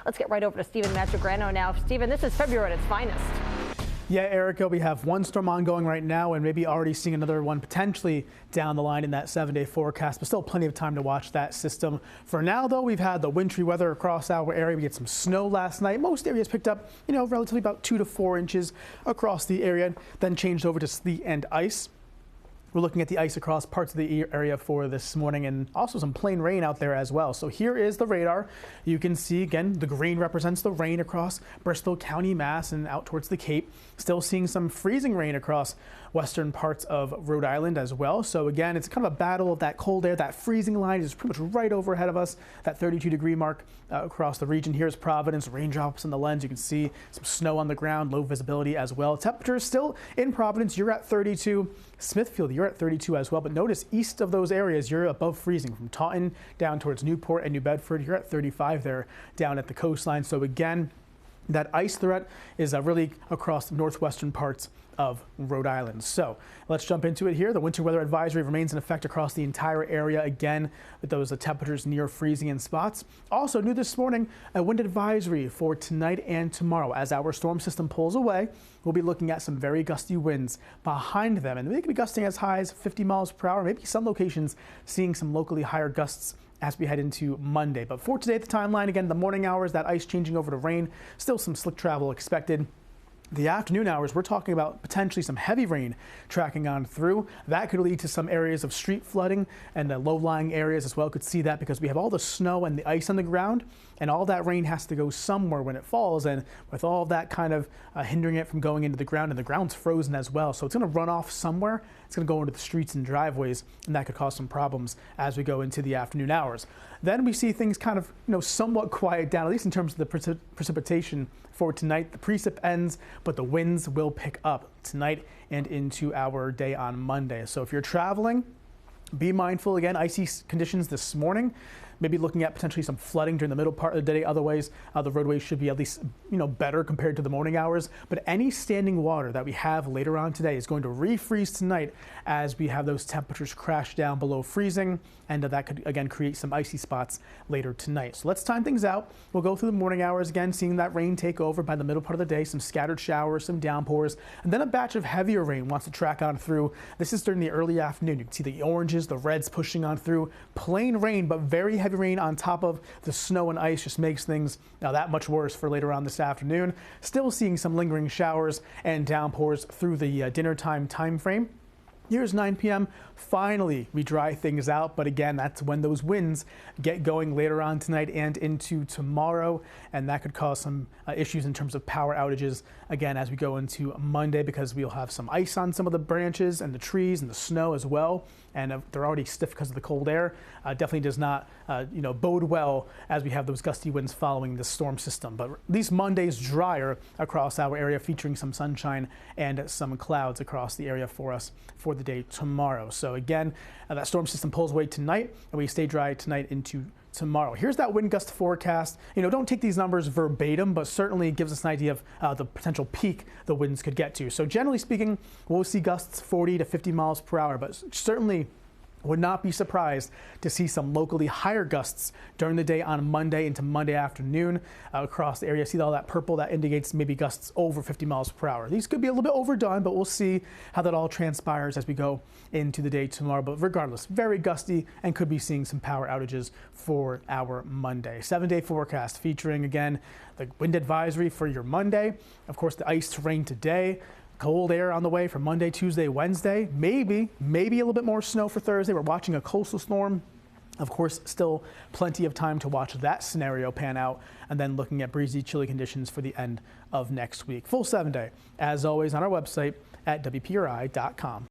Let's get right over to Stephen Mastrograno now. Stephen, this is February at its finest. Yeah, Erica, we have one storm ongoing right now and maybe already seeing another one potentially down the line in that 7-day forecast, but still plenty of time to watch that system. For now, though, we've had the wintry weather across our area. We had some snow last night. Most areas picked up, relatively about 2 to 4 inches across the area, then changed over to sleet and ice. We're looking at the ice across parts of the area for this morning and also some plain rain out there as well. So here is the radar. You can see, again, the green represents the rain across Bristol County, Mass. And out towards the Cape. Still seeing some freezing rain across western parts of Rhode Island as well. So again, it's kind of a battle of that cold air. That freezing line is pretty much right overhead of us, that 32-degree mark across the region. Here's Providence, raindrops in the lens. You can see some snow on the ground, low visibility as well. Temperatures still in Providence, you're at 32. Smithfield, you're at 32 as well, but notice east of those areas, you're above freezing. From Taunton down towards Newport and New Bedford, you're at 35 there down at the coastline. So again, that ice threat is really across the northwestern parts of Rhode Island. So let's jump into it here. The winter weather advisory remains in effect across the entire area, again, with those temperatures near freezing in spots. Also new this morning, a wind advisory for tonight and tomorrow. As our storm system pulls away, we'll be looking at some very gusty winds behind them, and they could be gusting as high as 50 miles per hour, maybe some locations seeing some locally higher gusts as we head into Monday. But for today, the timeline, again, the morning hours, that ice changing over to rain, still some slick travel expected. The afternoon hours, we're talking about potentially some heavy rain tracking on through. That could lead to some areas of street flooding, and the low-lying areas as well could see that because we have all the snow and the ice on the ground, and all that rain has to go somewhere when it falls, and with all of that kind of hindering it from going into the ground, and the ground's frozen as well, so it's going to run off somewhere. It's going to go into the streets and driveways, and that could cause some problems as we go into the afternoon hours. Then we see things kind of, somewhat quiet down, at least in terms of the precipitation for tonight. The precip ends, but the winds will pick up tonight and into our day on Monday. So if you're traveling, be mindful. Again, icy conditions this morning. Maybe looking at potentially some flooding during the middle part of the day. Otherwise, the roadways should be at least, better compared to the morning hours. But any standing water that we have later on today is going to refreeze tonight as we have those temperatures crash down below freezing. And that could, again, create some icy spots later tonight. So let's time things out. We'll go through the morning hours again, seeing that rain take over by the middle part of the day. Some scattered showers, some downpours, and then a batch of heavier rain wants to track on through. This is during the early afternoon. You can see the oranges, the reds pushing on through. Plain rain, but very heavy rain on top of the snow and ice just makes things that much worse for later on this afternoon. Still seeing some lingering showers and downpours through the dinner time frame. Here's 9 p.m. Finally, we dry things out, but again, that's when those winds get going later on tonight and into tomorrow, and that could cause some issues in terms of power outages, again, as we go into Monday, because we'll have some ice on some of the branches and the trees and the snow as well, and they're already stiff because of the cold air. Definitely does not, bode well as we have those gusty winds following the storm system. But at least Monday's drier across our area, featuring some sunshine and some clouds across the area for us for the day tomorrow. So again, that storm system pulls away tonight, and we stay dry tonight into tomorrow. Here's that wind gust forecast. Don't take these numbers verbatim, but certainly gives us an idea of the potential peak the winds could get to. So generally speaking, we'll see gusts 40 to 50 miles per hour, but certainly would not be surprised to see some locally higher gusts during the day on Monday into Monday afternoon across the area. See all that purple? That indicates maybe gusts over 50 miles per hour. These could be a little bit overdone, but we'll see how that all transpires as we go into the day tomorrow. But regardless, very gusty, and could be seeing some power outages for our Monday. 7-day forecast featuring, again, the wind advisory for your Monday. Of course, the ice to rain today. Cold air on the way for Monday, Tuesday, Wednesday. Maybe a little bit more snow for Thursday. We're watching a coastal storm. Of course, still plenty of time to watch that scenario pan out, and then looking at breezy, chilly conditions for the end of next week. Full 7-day, as always, on our website at WPRI.com.